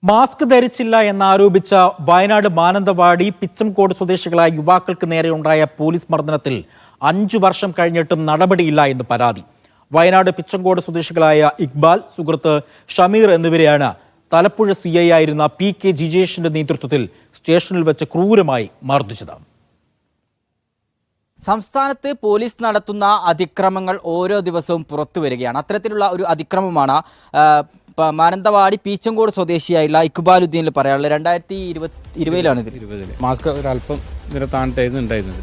Mask ധരിച്ചില്ല എന്നാരോപിച്ച Wayanad Mananthavady പിച്ചംകോട് സ്വദേശികളായ യുവാക്കൾക്ക് നേരെയുണ്ടായ പോലീസ് മർദ്ദനത്തിൽ 5 വർഷം കഴിഞ്ഞിട്ടും നടപടിയില്ല എന്ന് പരാതി. വയനാട് പിച്ചംകോട് സ്വദേശികളായ ഇക്ബാൽ, സുഹൃത്ത് ഷമീർ എന്നിവരെയാണ് തലപ്പുഴ CI ആയിരുന്ന PK ജിജേഷിന്റെ നേതൃത്വത്തിൽ സ്റ്റേഷനിൽ വെച്ച് ക്രൂരമായി മർദ്ദിച്ചത്. സംസ്ഥാനത്ത് പോലീസ് നടത്തുന്ന അതിക്രമങ്ങൾ ഓരോ ദിവസവും പുറത്തു വരികയാണ്. അത്തരത്തിലുള്ള ഒരു അതിക്രമമാണ് മാനന്തവാടി പീച്ചങ്കോട് സ്വദേശിയായുള്ള ഇക്ബാലുദ്ദീനിൽ പറയാനുള്ളത്. 2020 മാസ്ക് ഒരല്പം ഇതിനെ താണ്ടിട്ടായിരുന്നു ഉണ്ടായിരുന്നത്.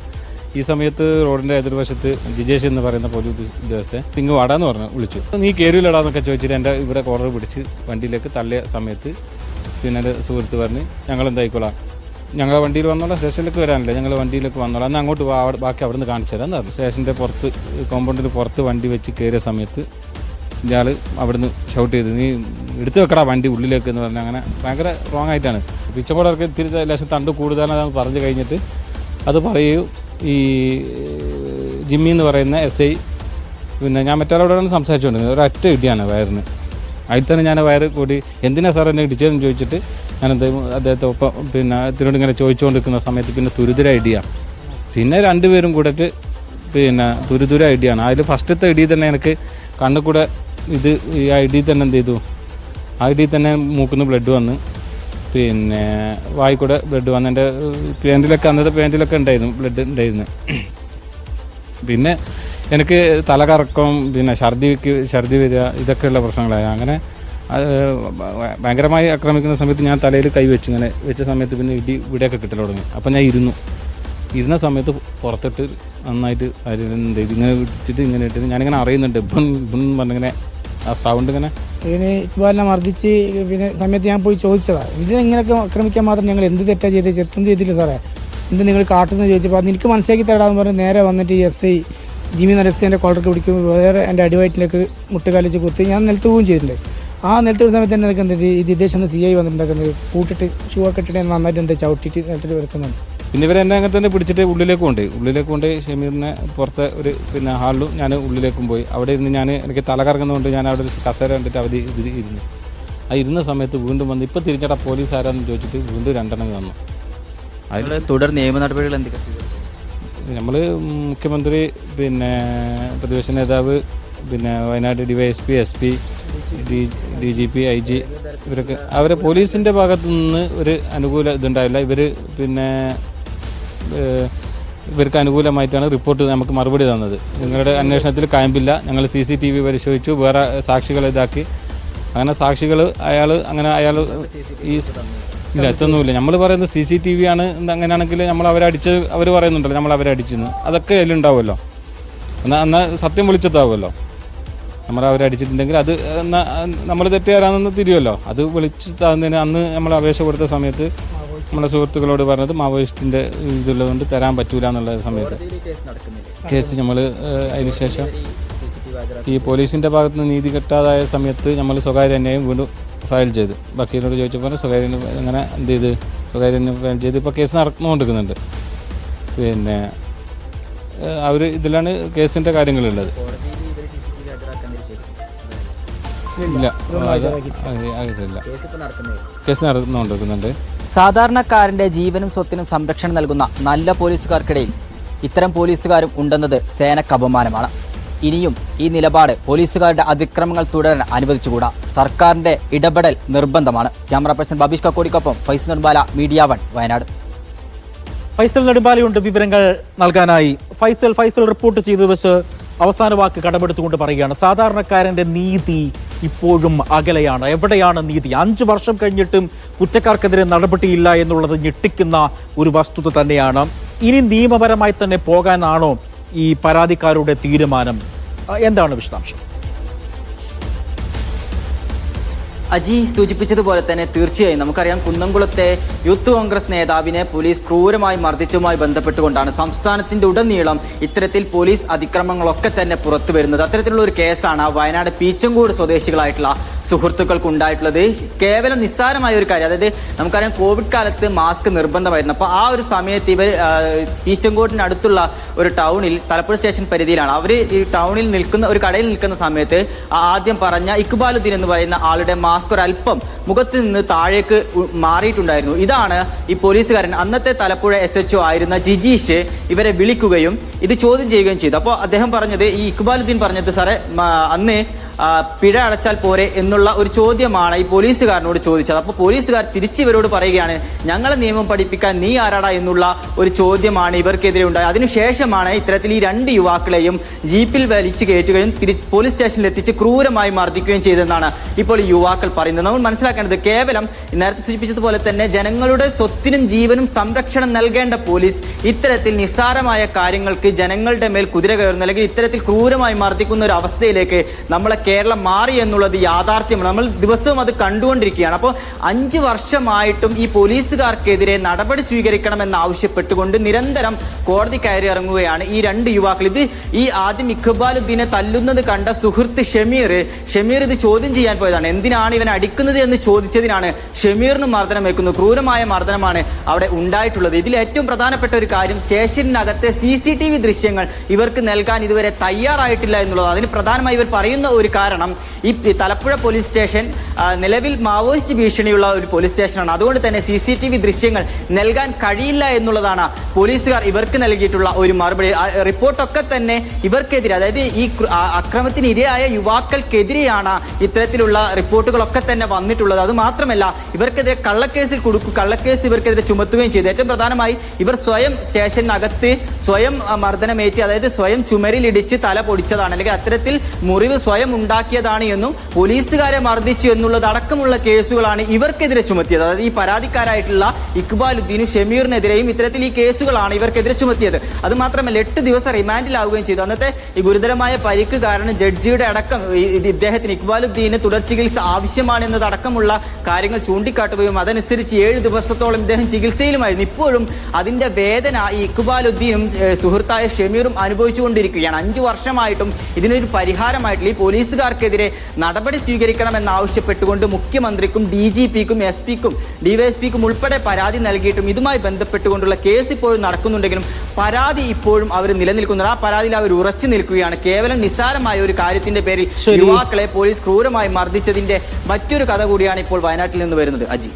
ഈ സമയത്ത് റോഡിന്റെ എതിർവശത്ത് ജിജേഷ് എന്ന് പറയുന്ന പോലീസ് ഉദ്യോഗസ്ഥൻ ഇങ്ങ് വാടാന്ന് പറഞ്ഞു വിളിച്ചു. നീ കയറിയില്ലടാന്നൊക്കെ ചോദിച്ചിട്ട് എൻ്റെ ഇവിടെ കോർണർ പിടിച്ച് വണ്ടിയിലേക്ക് തള്ളിയ സമയത്ത് പിന്നെ എൻ്റെ സുഹൃത്ത് പറഞ്ഞ് ഞങ്ങൾ എന്തായിക്കോളാം, ഞങ്ങളെ വണ്ടിയിൽ വന്നോളാം, സ്റ്റേഷനിലേക്ക് വരാനില്ല, ഞങ്ങൾ വണ്ടിയിലേക്ക് വന്നോളാം, എന്നാൽ അങ്ങോട്ട് ബാക്കി അവിടെ നിന്ന് കാണിച്ചു തരാമെന്ന് പറഞ്ഞു. സ്റ്റേഷൻ്റെ പുറത്ത് കോമ്പൗണ്ടിന് പുറത്ത് വണ്ടി വെച്ച് കയറിയ സമയത്ത് ഇയാൾ അവിടുന്ന് ഷൗട്ട് ചെയ്ത് നീ എടുത്തു വെക്കടാ വണ്ടി ഉള്ളിലേക്ക് എന്ന് പറഞ്ഞാൽ അങ്ങനെ ഭയങ്കര റോങ് ആയിട്ടാണ്. പിച്ചമ്പോടൊക്കെ ഇത്തിരി ലേശം തണ്ട് കൂടുതലാണെന്ന് പറഞ്ഞു കഴിഞ്ഞിട്ട് അത് പറയൂ. ഈ ജിമ്മി എന്ന് പറയുന്ന SI പിന്നെ ഞാൻ മറ്റൊരാളോടാണ് സംസാരിച്ചുകൊണ്ടിരുന്നത്. ഒരൊറ്റ ഇടിയാണ് വയറിന്. അതിൽ തന്നെ ഞാൻ വയറ് കൂടി എന്തിനാ സാർ എന്നെ ഇടിച്ചതെന്ന് ചോദിച്ചിട്ട് ഞാൻ അദ്ദേഹത്തെ ഒപ്പം പിന്നെ ഇതിനോട് ഇങ്ങനെ ചോദിച്ചുകൊണ്ടിരിക്കുന്ന സമയത്ത് പിന്നെ തുരുതുര ഇടിയാണ്. പിന്നെ രണ്ടുപേരും കൂടെ പിന്നെ തുരുതുര ഇടിയാണ്. അതിൽ ഫസ്റ്റത്തെ ഇടി തന്നെ എനിക്ക് കണ്ണിൽ കൂടെ ഇത് ഈ ഇടി തന്നെ എന്ത് ചെയ്തു, ആ ഇടി തന്നെ മൂക്കുന്ന ബ്ലഡ് വന്ന് പിന്നെ വായിക്കൂടെ ബ്ലഡ് വന്ന് എൻ്റെ അന്നത്തെ പാൻറ്റിലൊക്കെ ഉണ്ടായിരുന്നു ബ്ലഡ്. പിന്നെ എനിക്ക് തലകറക്കം, പിന്നെ ഛർദി വരിക, ഇതൊക്കെയുള്ള പ്രശ്നങ്ങളായി. അങ്ങനെ ഭയങ്കരമായി ആക്രമിക്കുന്ന സമയത്ത് ഞാൻ തലയിൽ കൈ വെച്ച് ഇങ്ങനെ വെച്ച സമയത്ത് പിന്നെ ഇവിടെയൊക്കെ കിട്ടൽ തുടങ്ങി. അപ്പം ഞാൻ ഇരുന്ന സമയത്ത് പുറത്തിട്ട് നന്നായിട്ട് ഇങ്ങനെ ഇട്ടിട്ട് ഇങ്ങനെ ഇട്ടിട്ട് ഞാനിങ്ങനെ അറിയുന്നുണ്ട് പറഞ്ഞിങ്ങനെ ആ സൗണ്ട് ഇങ്ങനെ ഇക്ബാലിനെ മർദ്ദിച്ച് പിന്നെ സമയത്ത് ഞാൻ പോയി ചോദിച്ചതാണ്, ഇതിനെങ്ങനെയൊക്കെ ആക്രമിക്കാൻ മാത്രം ഞങ്ങൾ എന്ത് തെറ്റാ ചെയ്ത് ചെറുപ്പം ചെയ്തില്ല സാറേ, എന്ത് നിങ്ങൾ കാട്ടുന്നത് ചോദിച്ചപ്പോൾ അത് എനിക്ക് മനസ്സിലാക്കി തരാമെന്ന് പറഞ്ഞ് നേരെ വന്നിട്ട് ഈ SI ജിമ്മി എന്ന SI എൻ്റെ കോളർക്ക് പിടിക്കും, വേറെ എൻ്റെ അടിവയറ്റിലേക്ക് മുട്ടുകാലിച്ച് കുത്തി ഞാൻ നിലത്ത് പോവുകയും ചെയ്തിട്ടുണ്ട്. ആ നിലത്ത് വരുന്ന സമയത്ത് തന്നെ എന്ത് ഈ ജിദേശ് എന്ന CI വന്നിട്ടുണ്ടാക്കുന്നത് കൂട്ടിട്ട് ഷൂ ഒക്കെ ഇട്ടിട്ട് നന്നായിട്ട് എന്താ ചവിട്ടിയിട്ട് നിലത്തിൽ വെക്കുന്നുണ്ട്. പിന്നെ ഇവരെന്നെ അങ്ങനെ തന്നെ പിടിച്ചിട്ട് ഉള്ളിലേക്ക് കൊണ്ടുപോയി ഷമീറിനെ പുറത്തെ ഒരു പിന്നെ ഹാളിലും ഞാൻ ഉള്ളിലേക്കും പോയി. അവിടെ ഇരുന്ന് എനിക്ക് തല കറങ്ങുന്നതുകൊണ്ട് ഞാൻ അവിടെ ഒരു കസേര കണ്ടിട്ട് അവർ ഇരുന്നു. ആ ഇരുന്ന സമയത്ത് വീണ്ടും വന്ന് ഇപ്പം തിരിച്ചട പോലീസ് ആരാന്ന് ചോദിച്ചിട്ട് വീണ്ടും 2 എണ്ണം വന്നു. അതിൽ തുടർ നിയമ നടപടികൾ എന്തൊക്കെ നമ്മൾ മുഖ്യമന്ത്രി, പിന്നെ പ്രതിപക്ഷ നേതാവ്, പിന്നെ Wayanad DYSP, SP, DGP, IG ഇവരൊക്കെ അവരെ പോലീസിൻ്റെ ഭാഗത്തു നിന്ന് ഒരു അനുകൂല ഇതുണ്ടായില്ല. ഇവർക്ക് അനുകൂലമായിട്ടാണ് റിപ്പോർട്ട് നമുക്ക് മറുപടി തന്നത്. നിങ്ങളുടെ അന്വേഷണത്തിൽ കായമ്പില്ല, ഞങ്ങൾ CCTV പരിശോധിച്ചു, വേറെ സാക്ഷികളെ ഇതാക്കി. അങ്ങനെ സാക്ഷികൾ അയാൾ ഈ ഇല്ല എത്തൊന്നുമില്ല. നമ്മൾ പറയുന്നത് CCTV ആണ്. അങ്ങനെയാണെങ്കിൽ അവർ പറയുന്നുണ്ടല്ലോ നമ്മൾ അവരെ അടിച്ചെന്ന്, അതൊക്കെ അതിലുണ്ടാവുമല്ലോ. എന്നാൽ സത്യം വിളിച്ചെത്താവുമല്ലോ. നമ്മൾ അവരെ അടിച്ചിട്ടുണ്ടെങ്കിൽ അത് നമ്മൾ തെറ്റുകാരാണെന്ന് തിരിയുമല്ലോ. അത് വിളിച്ച് തന്നതിന് അന്ന് നമ്മൾ അപേക്ഷ കൊടുത്ത സമയത്ത് നമ്മളെ സുഹൃത്തുക്കളോട് പറഞ്ഞത് മാവോയിസ്റ്റിൻ്റെ ഇതുള്ളതുകൊണ്ട് തരാൻ പറ്റൂല എന്നുള്ള സമയത്ത് കേസ് നമ്മൾ അതിനുശേഷം ഈ പോലീസിൻ്റെ ഭാഗത്ത് നിന്ന് നീതി കിട്ടാതായ സമയത്ത് നമ്മൾ സ്വകാര്യ അന്യായം വീണ്ടും ഫയൽ ചെയ്തു. വക്കീലിനോട് ചോദിച്ചപ്പോൾ സ്വകാര്യ അങ്ങനെ എന്ത് ചെയ്ത് സ്വകാര്യ ഫയൽ ചെയ്ത് ഇപ്പോൾ കേസ് നടന്നുകൊണ്ടിരിക്കുന്നുണ്ട്. പിന്നെ അവർ ഇതിലാണ് കേസിൻ്റെ കാര്യങ്ങളുള്ളത്. ഇല്ല, കേസ് നടന്നുകൊണ്ടിരിക്കുന്നുണ്ട്. സാധാരണക്കാരന്റെ ജീവനും സ്വത്തിനും സംരക്ഷണം നൽകുന്ന നല്ല പോലീസുകാർക്കിടയിൽ ഇത്തരം പോലീസുകാരും ഉണ്ടെന്നത് സേനക്ക് അപമാനമാണ്. ഇനിയും ഈ നിലപാട് പോലീസുകാരുടെ അതിക്രമങ്ങൾ തുടരാൻ അനുവദിച്ചുകൂടാ. സർക്കാരിന്റെ ഇടപെടൽ നിർബന്ധമാണ്. ക്യാമറ പേഴ്സൺ ബബീഷ് കക്കോടിക്കൊപ്പം ഫൈസൽ നെടുമ്പാല, മീഡിയ 1 വയനാട്. ഫൈസൽ നെടുമ്പാലയുണ്ട് വിവരങ്ങൾ നൽകാനായി. ഫൈസൽ റിപ്പോർട്ട് ചെയ്തു വെച്ച് അവസാന വാക്ക് കടമെടുത്തുകൊണ്ട് പറയുകയാണ്, സാധാരണക്കാരന്റെ നീതി ഇപ്പോഴും അകലെയാണ്. എവിടെയാണ് നീതി? 5 വർഷം കഴിഞ്ഞിട്ടും കുറ്റക്കാർക്കെതിരെ നടപടിയില്ല എന്നുള്ളത് ഞെട്ടിക്കുന്ന ഒരു വസ്തുത തന്നെയാണ്. ഇനി നിയമപരമായി തന്നെ പോകാനാണോ ഈ പരാതിക്കാരുടെ തീരുമാനം? എന്താണ് വിശദാംശം? അജി സൂചിപ്പിച്ചതുപോലെ തന്നെ തീർച്ചയായും നമുക്കറിയാം, കുന്നംകുളത്തെ യൂത്ത് കോൺഗ്രസ് നേതാവിനെ പോലീസ് ക്രൂരമായി മർദ്ദിച്ചുമായി ബന്ധപ്പെട്ടുകൊണ്ടാണ് സംസ്ഥാനത്തിന്റെ ഉടനീളം ഇത്തരത്തിൽ പോലീസ് അതിക്രമങ്ങളൊക്കെ തന്നെ പുറത്തു വരുന്നത്. അത്തരത്തിലുള്ള ഒരു കേസാണ് വയനാട് പീച്ചങ്കോട് സ്വദേശികളായിട്ടുള്ള സുഹൃത്തുക്കൾക്ക് ഉണ്ടായിട്ടുള്ളത്. കേവലം നിസ്സാരമായ ഒരു കാര്യം, അതായത് നമുക്കറിയാം കോവിഡ് കാലത്ത് മാസ്ക് നിർബന്ധമായിരുന്നു. അപ്പോൾ ആ ഒരു സമയത്ത് ഇവർ പീച്ചങ്കോടിന് അടുത്തുള്ള ഒരു ടൗണിൽ, തലപ്പുഴ സ്റ്റേഷൻ പരിധിയിലാണ്, അവർ ഈ ടൗണിൽ നിൽക്കുന്ന ഒരു കടയിൽ നിൽക്കുന്ന സമയത്ത് ആദ്യം പറഞ്ഞ ഇക്ബാലുദ്ദീൻ എന്ന് പറയുന്ന ആളുടെ മാസ്ക് ഒരല്പം മുഖത്ത് നിന്ന് താഴേക്ക് മാറിയിട്ടുണ്ടായിരുന്നു. ഇതാണ് ഈ പോലീസുകാരൻ അന്നത്തെ തലപ്പുഴ SHO ആയിരുന്ന ജിജീഷ് ഇവരെ വിളിക്കുകയും ഇത് ചോദ്യം ചെയ്യുകയും ചെയ്തു. അപ്പോൾ അദ്ദേഹം പറഞ്ഞത്, ഈ ഇക്ബാലുദ്ദീൻ പറഞ്ഞത്, സാറേ അന്ന് പിഴ അടച്ചാൽ പോരെ എന്നുള്ള ഒരു ചോദ്യമാണ് ഈ പോലീസുകാരനോട് ചോദിച്ചത്. അപ്പോൾ പോലീസുകാർ തിരിച്ച് ഇവരോട് പറയുകയാണ്, ഞങ്ങളെ നിയമം പഠിപ്പിക്കാൻ നീ ആരാടാ എന്നുള്ള ഒരു ചോദ്യമാണ് ഇവർക്കെതിരെ ഉണ്ടായത്. അതിനുശേഷമാണ് ഇത്തരത്തിൽ ഈ 2 യുവാക്കളെയും ജീപ്പിൽ വലിച്ചു കയറ്റുകയും പോലീസ് സ്റ്റേഷനിൽ എത്തിച്ച് ക്രൂരമായി മർദ്ദിക്കുകയും ചെയ്തെന്നാണ് ഇപ്പോൾ ഈ യുവാക്കൾ പറയുന്നത്. നമ്മൾ മനസ്സിലാക്കേണ്ടത്, കേവലം നേരത്തെ സൂചിപ്പിച്ചതുപോലെ തന്നെ ജനങ്ങളുടെ സ്വത്തിനും ജീവനും സംരക്ഷണം നൽകേണ്ട പോലീസ് ഇത്തരത്തിൽ നിസ്സാരമായ കാര്യങ്ങൾക്ക് ജനങ്ങളുടെ മേൽ കുതിര കയറുന്ന, അല്ലെങ്കിൽ ഇത്തരത്തിൽ ക്രൂരമായി മർദ്ദിക്കുന്ന ഒരു അവസ്ഥയിലേക്ക് നമ്മളെ കേരളം മാറി എന്നുള്ളത് യാഥാർത്ഥ്യമാണ്. നമ്മൾ ദിവസവും അത് കണ്ടുകൊണ്ടിരിക്കുകയാണ്. അപ്പോൾ 5 വർഷമായിട്ടും ഈ പോലീസുകാർക്കെതിരെ നടപടി സ്വീകരിക്കണമെന്ന് ആവശ്യപ്പെട്ടുകൊണ്ട് നിരന്തരം കോടതി കയറി ഇറങ്ങുകയാണ് ഈ 2 യുവാക്കൾ. ഈ ആദ്യം ഇഖ്ബാലുദ്ദീനെ തല്ലുന്നത് കണ്ട സുഹൃത്ത് ഷമീർ ഇത് ചോദ്യം ചെയ്യാൻ പോയതാണ്. എന്തിനാണ് ഇവൻ അടിക്കുന്നത് എന്ന് ചോദിച്ചതിനാണ് ഷമീറിന് മർദ്ദനം വെക്കുന്നത്. ക്രൂരമായ മർദ്ദനമാണ് അവിടെ ഉണ്ടായിട്ടുള്ളത്. ഇതിൽ ഏറ്റവും പ്രധാനപ്പെട്ട ഒരു കാര്യം, സ്റ്റേഷനകത്തെ CCTV ദൃശ്യങ്ങൾ ഇവർക്ക് നൽകാൻ ഇതുവരെ തയ്യാറായിട്ടില്ല എന്നുള്ളത്. അതിന് പ്രധാനമായി ഇവർ പറയുന്ന ഒരു കാരണം, ഈ തലപ്പുഴ പോലീസ് സ്റ്റേഷൻ നിലവിൽ മാവോയിസ്റ്റ് ഭീഷണിയുള്ള ഒരു പോലീസ് സ്റ്റേഷനാണ്. അതുകൊണ്ട് തന്നെ CCTV ദൃശ്യങ്ങൾ നൽകാൻ കഴിയില്ല എന്നുള്ളതാണ് പോലീസുകാർ ഇവർക്ക് നൽകിയിട്ടുള്ള ഒരു മറുപടി. റിപ്പോർട്ടൊക്കെ തന്നെ ഇവർക്കെതിരെ, അതായത് ഈ അക്രമത്തിന് ഇരയായ യുവാക്കൾക്കെതിരെയാണ് ഇത്തരത്തിലുള്ള റിപ്പോർട്ടുകളൊക്കെ തന്നെ വന്നിട്ടുള്ളത്. അത് മാത്രമല്ല, ഇവർക്കെതിരെ കള്ളക്കേസ് ഇവർക്കെതിരെ ചുമത്തുകയും ചെയ്തു. ഏറ്റവും പ്രധാനമായി ഇവർ സ്വയം സ്റ്റേഷനകത്ത് സ്വയം മർദ്ദനമേറ്റി, അതായത് സ്വയം ചുമരിലിടിച്ച് തല പൊടിച്ചതാണ്, അല്ലെങ്കിൽ അത്തരത്തിൽ മുറിവ് സ്വയം ഉണ്ടാക്കിയതാണ് എന്നും പോലീസുകാരെ മർദ്ദിച്ചു എന്നുള്ളത് അടക്കമുള്ള കേസുകളാണ് ഇവർക്കെതിരെ ചുമത്തിയത്. അതായത് ഈ പരാതിക്കാരായിട്ടുള്ള ഇക്ബാലുദ്ദീനും ഷമീറിനെതിരെയും ഇത്തരത്തിൽ ഈ കേസുകളാണ് ഇവർക്കെതിരെ ചുമത്തിയത്. അത് മാത്രമല്ല 8 ദിവസം റിമാൻഡിലാവുകയും ചെയ്തു. അന്നത്തെ ഈ ഗുരുതരമായ പരിക്ക് കാരണം ജഡ്ജിയുടെ അടക്കം ഇദ്ദേഹത്തിന് ഇക്ബാലുദ്ദീന് തുടർ ചികിത്സ ആവശ്യമാണെന്നതടക്കമുള്ള കാര്യങ്ങൾ ചൂണ്ടിക്കാട്ടുകയും അതനുസരിച്ച് 7 ദിവസത്തോളം ഇദ്ദേഹം ചികിത്സയിലുമായിരുന്നു. ഇപ്പോഴും അതിന്റെ വേദന ഈ ഇക്ബാലുദ്ദീനും സുഹൃത്തായ ഷമീറും അനുഭവിച്ചുകൊണ്ടിരിക്കുകയാണ്. 5 വർഷമായിട്ടും ഇതിനൊരു പരിഹാരമായിട്ടുള്ള ഈ പോലീസുകാർക്കെതിരെ നടപടി സ്വീകരിക്കണമെന്നാവശ്യപ്പെട്ടുകൊണ്ട് മുഖ്യമന്ത്രിക്കും DGPക്കും SPക്കും DYSPക്കും ഉൾപ്പെടെ പരാതി നൽകിയിട്ടും ഇതുമായി ബന്ധപ്പെട്ടുകൊണ്ടുള്ള കേസ് ഇപ്പോഴും നടക്കുന്നുണ്ടെങ്കിലും പരാതി ഇപ്പോഴും അവർ നിലനിൽക്കുന്നുണ്ട്. ആ പരാതിയിൽ അവർ ഉറച്ചു നിൽക്കുകയാണ്. കേവലം നിസ്സാരമായ ഒരു കാര്യത്തിന്റെ പേരിൽ യുവാക്കളെ പോലീസ് ക്രൂരമായി മർദ്ദിച്ചതിന്റെ മറ്റൊരു കഥ കൂടിയാണ് ഇപ്പോൾ വയനാട്ടിൽ നിന്ന് വരുന്നത്. അജി.